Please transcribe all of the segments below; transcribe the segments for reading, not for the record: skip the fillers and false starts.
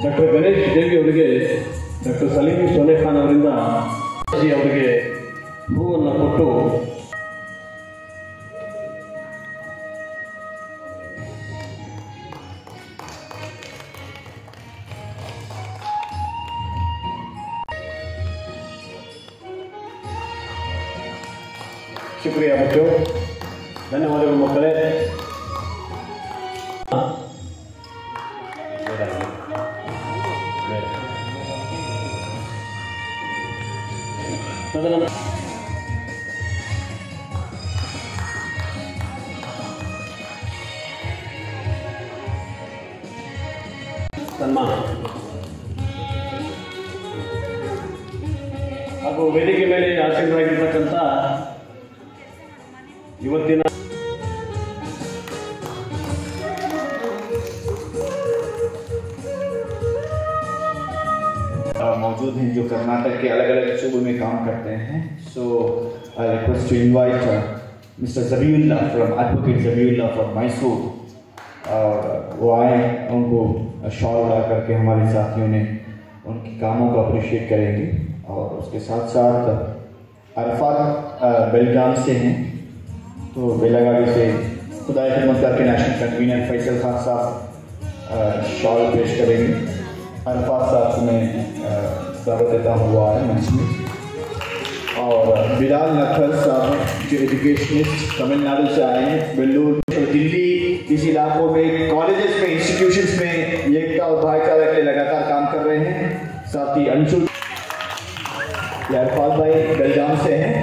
Doctor Ganesh ದೇವಿ ಅವರಿಗೆ doctor Salim ಸೊನ್ನೆ ಖಾನ್ ಅವರಿಂದ ಅವರಿಗೆ ಹೂವನ್ನು ಕೊಟ್ಟು ಶುಕ್ರಿಯಾ ಬಚ್ಚು, ಧನ್ಯವಾದಗಳು ಮಕ್ಕಳೇ. ಸನ್ಮಾನ ಹಾಗೂ ವೇದಿಕೆ ಮೇಲೆ ಆಸೀನರಾಗಿರ್ತಕ್ಕಂಥ ಇವತ್ತಿನ मौजूद हैं जो कर्नाटक के अलग अलग सूबों में काम करते हैं. So I request to invite mister Jabiullah from advocate Jabiullah from Mysore. और वो आए, उनको शॉल ला करके हमारे साथियों ने उनके कामों को अप्रिशिएट करेंगे. और उसके साथ साथ अरफात बेलगाम से हैं, तो बेलागावी से खुदाई खिदमतगार के नेशनल कन्वीनर फैसल खान साहब शॉल पेश करेंगे. अरफात साहब में स्वागत देता हुआ है मंच में. और बिलाल नखर साहब जो एजुकेशनिस्ट तमिलनाडु से आए हैं, वेल्लूर दिल्ली इस इलाकों में कॉलेजेस में इंस्टीट्यूशंस में एकता और भाईचारा के लिए लगातार काम कर रहे हैं. साथ ही अंशुल अरफात भाई बेलगाम से हैं.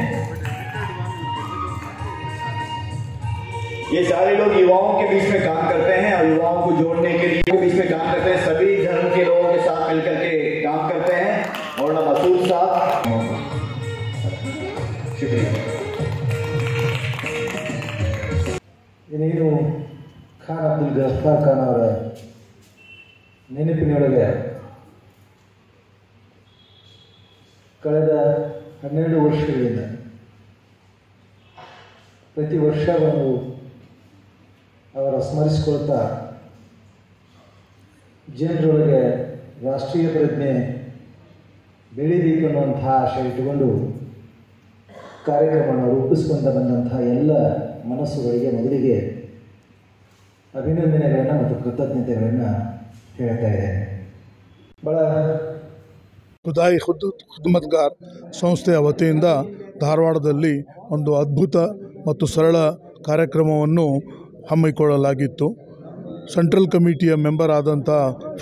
ये सारे लोग युवाओं के बीच में काम करते हैं और युवाओं को जोड़ने के लिए बीच में काम करते हैं. सभी धर्म के लोगों के साथ मिलकर के काम करते हैं. और मसूद साहब शुक्रिया. ಇನ್ನೇನು ಖಾನ್ ಅಬ್ದುಲ್ ಗಫಾರ್ ಖಾನ್ ಅವರ ನೆನಪಿನೊಳಗೆ ಕಳೆದ 12 ವರ್ಷಗಳಿಂದ ಪ್ರತಿ ವರ್ಷ ಒಂದು ಅವರ ಸ್ಮರಿಸಿಕೊಳ್ತಾ ಜನರೊಳಗೆ ರಾಷ್ಟ್ರೀಯ ಪ್ರಜ್ಞೆ ಬೆಳೀಬೇಕು ಅನ್ನುವಂಥ ಆಶಯ ಇಟ್ಟುಕೊಂಡು ಕಾರ್ಯಕ್ರಮವನ್ನು ರೂಪಿಸ್ಕೊಂಡು ಬಂದಂಥ ಎಲ್ಲ ಮನಸ್ಸುಗಳಿಗೆ ಮೊದಲಿಗೆ ಅಭಿನಂದನೆಗಳನ್ನು ಮತ್ತು ಕೃತಜ್ಞತೆಗಳನ್ನು ಹೇಳ್ತಾ ಇದ್ದೇನೆ. ಭಾಳ ಖುದಾಯಿ ಖಿದ್ಮತ್ಗಾರ್ ಸಂಸ್ಥೆಯ ವತಿಯಿಂದ ಧಾರವಾಡದಲ್ಲಿ ಒಂದು ಅದ್ಭುತ ಮತ್ತು ಸರಳ ಕಾರ್ಯಕ್ರಮವನ್ನು ಹಮ್ಮಿಕೊಳ್ಳಲಾಗಿತ್ತು. ಸೆಂಟ್ರಲ್ ಕಮಿಟಿಯ ಮೆಂಬರ್ ಆದಂಥ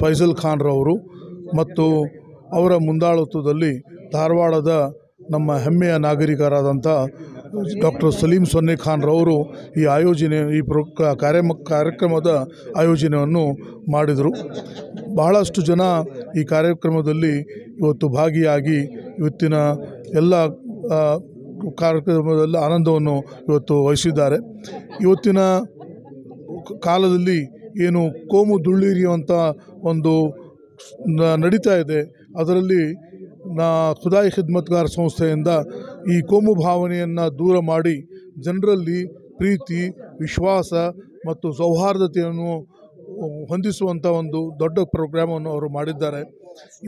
ಫೈಸಲ್ ಖಾನ್ರವರು ಮತ್ತು ಅವರ ಮುಂದಾಳತ್ವದಲ್ಲಿ ಧಾರವಾಡದ ನಮ್ಮ ಹೆಮ್ಮೆಯ ನಾಗರಿಕರಾದಂಥ ಡಾಕ್ಟರ್ ಸಲೀಂ ಸೊನ್ನೆ ಖಾನ್ರವರು ಈ ಕಾರ್ಯಕ್ರಮದ ಆಯೋಜನೆಯನ್ನು ಮಾಡಿದರು. ಬಹಳಷ್ಟು ಜನ ಈ ಕಾರ್ಯಕ್ರಮದಲ್ಲಿ ಇವತ್ತು ಭಾಗಿಯಾಗಿ ಇವತ್ತಿನ ಎಲ್ಲ ಕಾರ್ಯಕ್ರಮದಲ್ಲಿ ಆನಂದವನ್ನು ಇವತ್ತು ವಹಿಸಿದ್ದಾರೆ. ಇವತ್ತಿನ ಕಾಲದಲ್ಲಿ ಏನು ಕೋಮು ದುಳ್ಳಿರಿಯುವಂಥ ಒಂದು ನಡೀತಾ ಇದೆ, ಅದರಲ್ಲಿ ಖುದಾಯಿ ಖಿದ್ಮತ್ಗಾರ್ ಸಂಸ್ಥೆಯಿಂದ ಈ ಕೋಮು ಭಾವನೆಯನ್ನು ದೂರ ಮಾಡಿ ಜನರಲ್ಲಿ ಪ್ರೀತಿ, ವಿಶ್ವಾಸ ಮತ್ತು ಸೌಹಾರ್ದತೆಯನ್ನು ಹೊಂದಿಸುವಂಥ ಒಂದು ದೊಡ್ಡ ಪ್ರೋಗ್ರಾಮನ್ನು ಅವರು ಮಾಡಿದ್ದಾರೆ.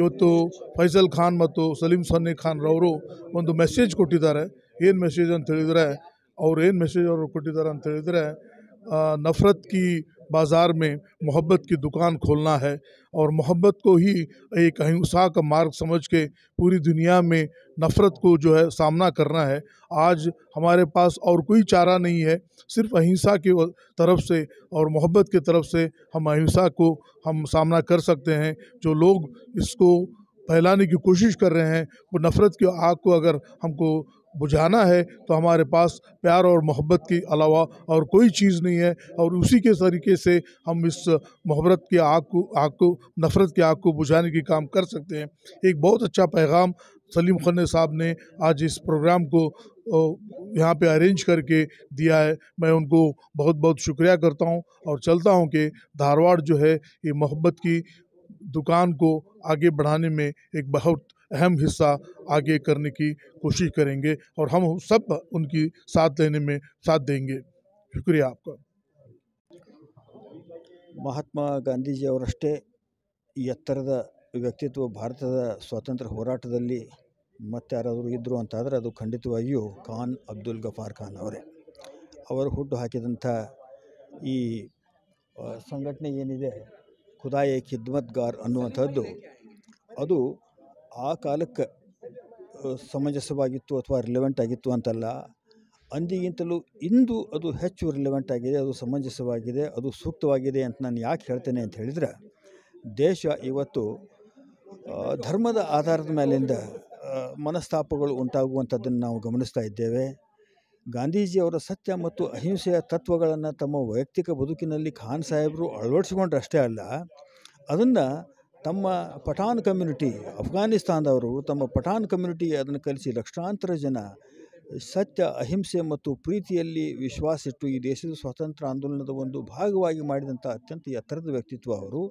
ಇವತ್ತು ಫೈಸಲ್ ಖಾನ್ ಮತ್ತು ಸಲೀಂ ಸೊನ್ನೆ ಖಾನ್ರವರು ಒಂದು ಮೆಸೇಜ್ ಕೊಟ್ಟಿದ್ದಾರೆ. ಏನು ಮೆಸೇಜ್ ಅಂತ ಹೇಳಿದರೆ, ಅವರು ಕೊಟ್ಟಿದ್ದಾರೆ ಅಂತ ಹೇಳಿದರೆ, नफ़रत की बाज़ार में मोहब्बत की दुकान खोलना है और मोहब्बत को ही एक अहिंसा का मार्ग समझ के पूरी दुनिया में नफ़रत को जो है सामना करना है. आज हमारे पास और कोई चारा नहीं है, सिर्फ अहिंसा की तरफ से और मोहब्बत की तरफ से हम अहिंसा को हम सामना कर सकते हैं. जो लोग इसको फैलाने की कोशिश कर रहे हैं, वो नफ़रत की आग को अगर हमको बुझाना है तो हमारे पास प्यार और मोहब्बत के अलावा और कोई चीज़ नहीं है. और उसी के तरीके से हम इस मोहब्बत की आग को नफ़रत की आग को बुझाने की काम कर सकते हैं. एक बहुत अच्छा पैगाम सलीम खन्ने साहब ने आज इस प्रोग्राम को यहाँ पे अरेंज करके दिया है. मैं उनको बहुत बहुत शुक्रिया करता हूँ और चलता हूँ कि धारवाड़ जो है ये मोहब्बत की दुकान को आगे बढ़ाने में एक बहुत अहम हिस्सा आगे करने की कोशिश करेंगे और हम सब उनकी साथ लेने में साथ देंगे. शुक्रिया आपका। ಮಹಾತ್ಮ ಗಾಂಧೀಜಿಯವರಷ್ಟೇ ಎತ್ತರದ ವ್ಯಕ್ತಿತ್ವ ಭಾರತದ ಸ್ವಾತಂತ್ರ್ಯ ಹೋರಾಟದಲ್ಲಿ ಮತ್ತೆ ಯಾರಾದರೂ ಇದ್ದರು ಅಂತಾದರೆ ಅದು ಖಂಡಿತವಾಗಿಯೂ ಖಾನ್ ಅಬ್ದುಲ್ ಗಫಾರ್ ಖಾನ್ ಅವರೇ. ಅವರು ಹುಟ್ಟು ಹಾಕಿದಂಥ ಈ ಸಂಘಟನೆ ಏನಿದೆ ಖುದಾಯೆ ಖಿದ್ಮತ್ಗಾರ್ ಅನ್ನುವಂಥದ್ದು, ಅದು ಆ ಕಾಲಕ್ಕೆ ಸಮಂಜಸವಾಗಿತ್ತು ಅಥವಾ ರಿಲೆವೆಂಟ್ ಆಗಿತ್ತು ಅಂತಲ್ಲ, ಅಂದಿಗಿಂತಲೂ ಇಂದು ಅದು ಹೆಚ್ಚು ರಿಲೆವೆಂಟ್ ಆಗಿದೆ, ಅದು ಸಮಂಜಸವಾಗಿದೆ, ಅದು ಸೂಕ್ತವಾಗಿದೆ ಅಂತ ನಾನು ಯಾಕೆ ಹೇಳ್ತೇನೆ ಅಂತ ಹೇಳಿದರೆ, ದೇಶ ಇವತ್ತು ಧರ್ಮದ ಆಧಾರದ ಮೇಲಿಂದ ಮನಸ್ತಾಪಗಳು ಉಂಟಾಗುವಂಥದ್ದನ್ನು ನಾವು ಗಮನಿಸ್ತಾ ಇದ್ದೇವೆ. ಗಾಂಧೀಜಿಯವರ ಸತ್ಯ ಮತ್ತು ಅಹಿಂಸೆಯ ತತ್ವಗಳನ್ನು ತಮ್ಮ ವೈಯಕ್ತಿಕ ಬದುಕಿನಲ್ಲಿ ಖಾನ್ ಸಾಹೇಬರು ಅಳವಡಿಸಿಕೊಂಡ್ರಷ್ಟೇ ಅಲ್ಲ, ಅದನ್ನು ತಮ್ಮ ಪಠಾನ್ ಕಮ್ಯುನಿಟಿ, ಅಫ್ಘಾನಿಸ್ತಾನದವರು ತಮ್ಮ ಪಠಾನ್ ಕಮ್ಯುನಿಟಿ ಅದನ್ನು ಕಲಿಸಿ ಲಕ್ಷಾಂತರ ಜನ ಸತ್ಯ, ಅಹಿಂಸೆ ಮತ್ತು ಪ್ರೀತಿಯಲ್ಲಿ ವಿಶ್ವಾಸಿಟ್ಟು ಈ ದೇಶದ ಸ್ವಾತಂತ್ರ್ಯ ಆಂದೋಲನದ ಒಂದು ಭಾಗವಾಗಿ ಮಾಡಿದಂಥ ಅತ್ಯಂತ ಎತ್ತರದ ವ್ಯಕ್ತಿತ್ವ ಅವರು.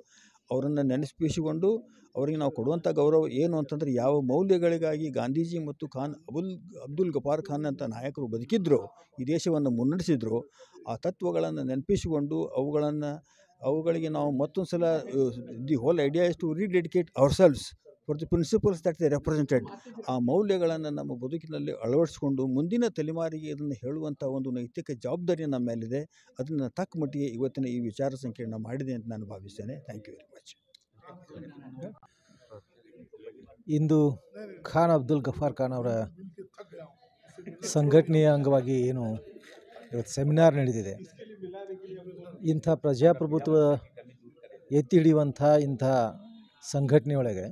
ಅವರನ್ನು ನೆನೆಸ್ಪಿಸಿಕೊಂಡು ಅವರಿಗೆ ನಾವು ಕೊಡುವಂಥ ಗೌರವ ಏನು ಅಂತಂದರೆ, ಯಾವ ಮೌಲ್ಯಗಳಿಗಾಗಿ ಗಾಂಧೀಜಿ ಮತ್ತು ಖಾನ್ ಅಬ್ದುಲ್ ಗಫಾರ್ ಖಾನ್ ಅಂತ ನಾಯಕರು ಬದುಕಿದ್ರು, ಈ ದೇಶವನ್ನು ಮುನ್ನಡೆಸಿದ್ರು, ಆ ತತ್ವಗಳನ್ನು ನೆನಪಿಸಿಕೊಂಡು ಅವುಗಳಿಗೆ ನಾವು ಮತ್ತೊಂದು ಸಲ the whole idea is to rededicate ourselves for the principles that they represented. ಆ ಮೌಲ್ಯಗಳನ್ನು ನಮ್ಮ ಬದುಕಿನಲ್ಲಿ ಅಳವಡಿಸಿಕೊಂಡು ಮುಂದಿನ ತಲೆಮಾರಿಗೆ ಇದನ್ನು ಹೇಳುವಂಥ ಒಂದು ನೈತಿಕ ಜವಾಬ್ದಾರಿ ನಮ್ಮ ಮೇಲಿದೆ. ಅದನ್ನು ತಕ್ಕ ಮಟ್ಟಿಗೆ ಇವತ್ತಿನ ಈ ವಿಚಾರ ಸಂಕಿರಣ ಮಾಡಿದೆ ಅಂತ ನಾನು ಭಾವಿಸ್ತೇನೆ. Thank you very much. ಇಂದು ಖಾನ್ ಅಬ್ದುಲ್ ಗಫಾರ್ ಖಾನ್ ಅವರ ಸಂಘಟನೆಯ ಅಂಗವಾಗಿ ಏನು ಇವತ್ತು ಸೆಮಿನಾರ್ ನಡೆದಿದೆ, ಇಂಥ ಪ್ರಜಾಪ್ರಭುತ್ವ ಎತ್ತಿ ಹಿಡಿಯುವಂಥ ಇಂಥ ಸಂಘಟನೆಯೊಳಗೆ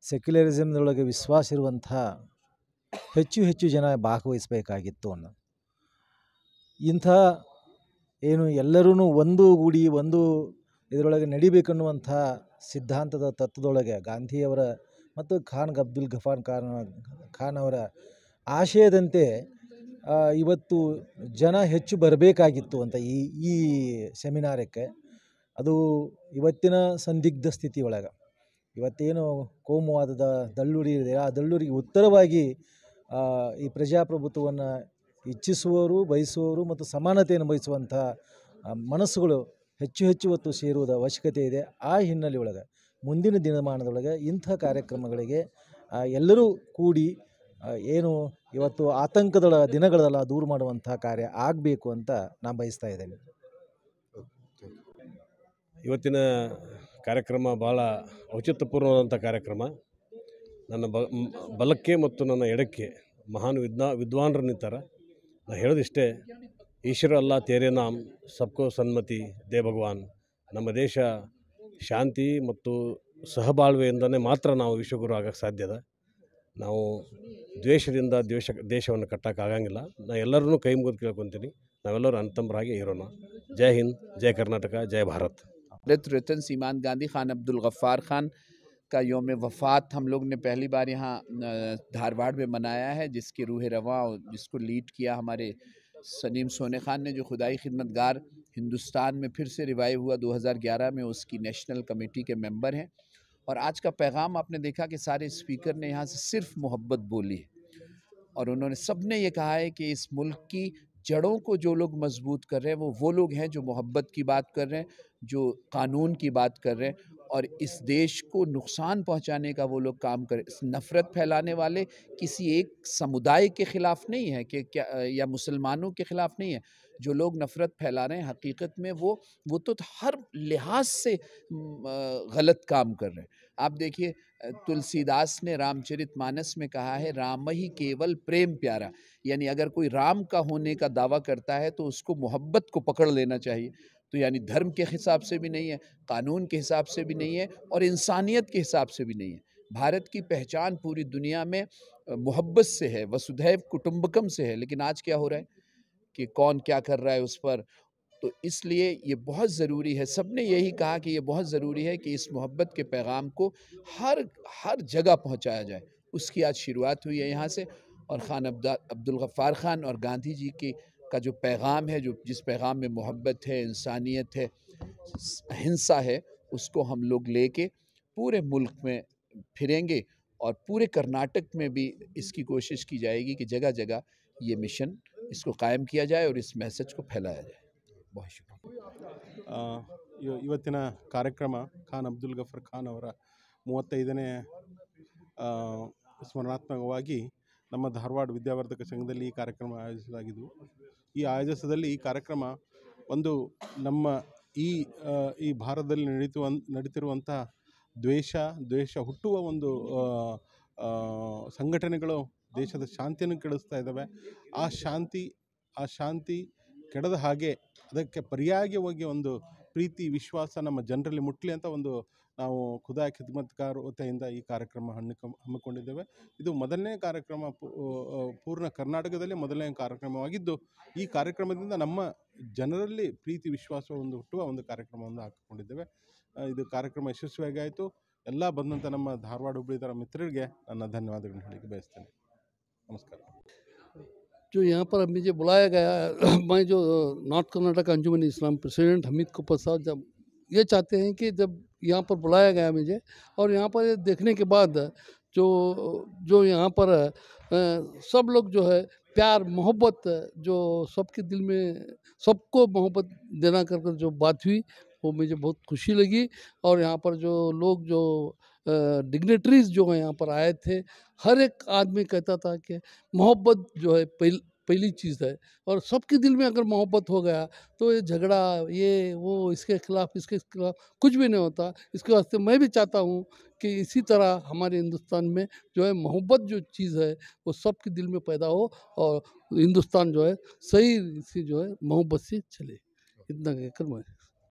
ಸೆಕ್ಯುಲರಿಸಮ್ನೊಳಗೆ ವಿಶ್ವಾಸ ಇರುವಂಥ ಹೆಚ್ಚು ಜನ ಭಾಗವಹಿಸಬೇಕಾಗಿತ್ತು ಅನ್ನೋ ಇಂಥ ಏನು ಎಲ್ಲರೂ ಒಂದುಗೂಡಿ ಒಂದು ಇದರೊಳಗೆ ನಡಿಬೇಕನ್ನುವಂಥ ಸಿದ್ಧಾಂತದ ತತ್ವದೊಳಗೆ ಗಾಂಧಿಯವರ ಮತ್ತು ಖಾನ್ ಅಬ್ದುಲ್ ಗಫಾರ್ ಖಾನ್ ಅವರ ಆಶಯದಂತೆ ಇವತ್ತು ಜನ ಹೆಚ್ಚು ಬರಬೇಕಾಗಿತ್ತು ಅಂತ ಈ ಸೆಮಿನಾರಕ್ಕೆ. ಅದು ಇವತ್ತಿನ ಸಂದಿಗ್ಧ ಸ್ಥಿತಿಯೊಳಗೆ ಇವತ್ತೇನು ಕೋಮುವಾದದ ದಳ್ಳೂರಿ ಇದೆ, ಆ ದಳ್ಳೂರಿಗೆ ಉತ್ತರವಾಗಿ ಈ ಪ್ರಜಾಪ್ರಭುತ್ವವನ್ನು ಇಚ್ಛಿಸುವವರು, ಬಯಸುವವರು ಮತ್ತು ಸಮಾನತೆಯನ್ನು ಬಯಸುವಂಥ ಮನಸ್ಸುಗಳು ಹೆಚ್ಚು ಹೊತ್ತು ಸೇರುವುದ ಅವಶ್ಯಕತೆ ಇದೆ. ಆ ಹಿನ್ನೆಲೆಯೊಳಗೆ ಮುಂದಿನ ದಿನಮಾನದೊಳಗೆ ಇಂಥ ಕಾರ್ಯಕ್ರಮಗಳಿಗೆ ಎಲ್ಲರೂ ಕೂಡಿ ಏನು ಇವತ್ತು ಆತಂಕದ ದಿನಗಳೆಲ್ಲ ದೂರ ಮಾಡುವಂಥ ಕಾರ್ಯ ಆಗಬೇಕು ಅಂತ ನಾನು ಬಯಸ್ತಾ ಇದ್ದೇನೆ. ಇವತ್ತಿನ ಕಾರ್ಯಕ್ರಮ ಭಾಳ ಔಚಿತ್ಯಪೂರ್ಣವಾದಂಥ ಕಾರ್ಯಕ್ರಮ. ನನ್ನ ಬಲಕ್ಕೆ ಮತ್ತು ನನ್ನ ಎಡಕ್ಕೆ ಮಹಾನ್ ವಿದ್ವಾಂಸರು ನಿಂತಾರೆ. ನಾನು ಹೇಳೋದಿಷ್ಟೇ, ಈಶ್ವರ ಅಲ್ಲಾ ತೇರೆ ನಾಮ್ ಸಬ್ಕೋ ಸನ್ಮತಿ ದೇ ಭಗವಾನ್. ನಮ್ಮ ದೇಶ ಶಾಂತಿ ಮತ್ತು ಸಹಬಾಳ್ವೆಯಿಂದನೇ ಮಾತ್ರ ನಾವು ವಿಶ್ವಗುರು ಆಗಕ್ಕೆ ಸಾಧ್ಯದ. ನಾವು ದ್ವೇಷದಿಂದ ದೇಶವನ್ನು ಕಟ್ಟೋಕ್ಕಾಗಂಗಿಲ್ಲ. ನಾನು ಎಲ್ಲರೂ ಕೈ ಮುಗಿದು ಕೇಳ್ಕೊತೀನಿ, ನಾವೆಲ್ಲರೂ ಅಂತಂಬರಾಗಿ ಇರೋಣ. ಜೈ ಹಿಂದ್, ಜೈ ಕರ್ನಾಟಕ, ಜೈ ಭಾರತ್. रतन सीमांत गांधी खान अब्दुल गफ़ार खान का योम वफ़ात हम लोग ने पहली बार यहाँ धारवाड़ में मनाया है, जिसकी रूह रवां और जिसको लीड किया हमारे सलीम सोने खान ने, जो खुदाई खिदमतगार हिंदुस्तान में फिर से रिवाइव हुआ 2011 में, उसकी नेशनल कमेटी के मेंबर हैं। और आज का पैगाम आपने देखा कि सारे स्पीकर ने यहाँ से सिर्फ मोहब्बत बोली है, और उन्होंने सब ने ये कहा है कि इस मुल्क की जड़ों को जो लोग मजबूत कर रहे हैं वो लोग हैं जो मोहब्बत की बात कर रहे हैं, जो कानून की बात कर रहे हैं, और इस देश को नुकसान पहुंचाने का वो लोग काम कर। नफ़रत फैलाने वाले किसी एक समुदाय के ख़िलाफ़ नहीं है कि क्या, या मुसलमानों के ख़िलाफ़ नहीं है। जो लोग नफ़रत फैला रहे हैं हकीकत में वो तो हर लिहाज से गलत काम कर रहे हैं। आप देखिए, तुलसीदास ने रामचरितमानस में कहा है, राम ही केवल प्रेम प्यारा, यानी अगर कोई राम का होने का दावा करता है तो उसको मोहब्बत को पकड़ लेना चाहिए। तो यानी धर्म के हिसाब से भी नहीं है, कानून के हिसाब से भी नहीं है, और इंसानियत के हिसाब से भी नहीं है। भारत की पहचान पूरी दुनिया में मोहब्बत से है, वसुधैव कुटुंबकम से है। लेकिन आज क्या हो रहा है कि कौन क्या कर रहा है उस पर। तो इसलिए ये बहुत ज़रूरी है, सब ने यही कहा कि ये बहुत ज़रूरी है कि इस मोहब्बत के पैगाम को हर जगह पहुंचाया जाए। उसकी आज शुरुआत हुई है यहाँ से। और खान अब्दुल गफ़ार खान और गांधी जी का जो पैगाम है, जो जिस पैगाम में मोहब्बत है, इंसानियत है, अहिंसा है, उसको हम लोग लेके पूरे मुल्क में फिरेंगे, और पूरे कर्नाटक में भी इसकी कोशिश की जाएगी कि जगह जगह ये मिशन इसको कायम किया जाए और इस मैसेज को फैलाया जाए। बहुत शुक्रिया। ಇವತ್ತಿನ ಕಾರ್ಯಕ್ರಮ ಖಾನ್ ಅಬ್ದುಲ್ ಗಫರ್ ಖಾನ್ ಅವರ 35ನೇ ಸ್ಮರಣಾತ್ಮಕವಾಗಿ ನಮ್ಮ ಧಾರವಾಡ ವಿದ್ಯಾವರ್ಧಕ ಸಂಘದಲ್ಲಿ ಈ ಕಾರ್ಯಕ್ರಮ ಆಯೋಜಿಸಲಾಗಿದ್ದು, ಈ ಆಯೋಜಿಸದಲ್ಲಿ ಈ ಕಾರ್ಯಕ್ರಮ ಒಂದು ನಮ್ಮ ಈ ಭಾರತದಲ್ಲಿ ನಡೀತಿರುವಂಥ ದ್ವೇಷ ಹುಟ್ಟುವ ಒಂದು ಸಂಘಟನೆಗಳು ದೇಶದ ಶಾಂತಿಯನ್ನು ಕೆಡಿಸ್ತಾ ಇದ್ದಾವೆ. ಆ ಶಾಂತಿ ಕೆಡದ ಹಾಗೆ ಅದಕ್ಕೆ ಪರ್ಯಾಯವಾಗಿ ಒಂದು ಪ್ರೀತಿ ವಿಶ್ವಾಸ ನಮ್ಮ ಜನರಲ್ಲಿ ಮುಟ್ಟಲಿ ಅಂತ ಒಂದು ನಾವು ಖುದಾ ಖಿದ್ಮತ್ಗಾರ್ ವತಿಯಿಂದ ಈ ಕಾರ್ಯಕ್ರಮ ಹಮ್ಮಿಕೊಂಡಿದ್ದೇವೆ. ಇದು ಮೊದಲನೇ ಕಾರ್ಯಕ್ರಮ, ಪೂರ್ಣ ಕರ್ನಾಟಕದಲ್ಲಿ ಮೊದಲನೇ ಕಾರ್ಯಕ್ರಮವಾಗಿದ್ದು, ಈ ಕಾರ್ಯಕ್ರಮದಿಂದ ನಮ್ಮ ಜನರಲ್ಲಿ ಪ್ರೀತಿ ವಿಶ್ವಾಸ ಒಂದು ಹುಟ್ಟುವ ಒಂದು ಕಾರ್ಯಕ್ರಮವನ್ನು ಹಾಕಿಕೊಂಡಿದ್ದೇವೆ. ಇದು ಕಾರ್ಯಕ್ರಮ ಯಶಸ್ವಿಯಾಗಿ ಆಯಿತು. ಎಲ್ಲ ಬಂದಂಥ ನಮ್ಮ ಧಾರವಾಡ ಹುಬ್ಬಳ್ಳಿ ಮಿತ್ರರಿಗೆ ನನ್ನ ಧನ್ಯವಾದಗಳನ್ನು ಹೇಳಲಿಕ್ಕೆ ಬಯಸ್ತೇನೆ. ನಮಸ್ಕಾರ. जो यहाँ पर मुझे बुलाया गया, मैं जो नॉर्थ कर्नाटक अंजुमन इस्लाम प्रेसिडेंट हमीद कुप्पा साहब जब ये चाहते हैं कि जब यहाँ पर बुलाया गया मुझे, और यहाँ पर देखने के बाद जो यहाँ पर सब लोग जो है प्यार मोहब्बत जो सबके दिल में सबको मोहब्बत देना कर जो बात हुई, वो मुझे बहुत खुशी लगी। और यहाँ पर जो लोग जो डिग्नेटरीज जो हैं यहाँ पर आए थे, हर एक आदमी कहता था कि मोहब्बत जो है पहली चीज़ है, और सबके दिल में अगर मोहब्बत हो गया तो ये झगड़ा ये वो इसके खिलाफ कुछ भी नहीं होता। इसके वास्ते मैं भी चाहता हूँ कि इसी तरह हमारे हिंदुस्तान में जो है मोहब्बत जो चीज़ है वो सबके दिल में पैदा हो, और हिंदुस्तान जो है सही से जो है मोहब्बत से चले। इतना कहकर मैं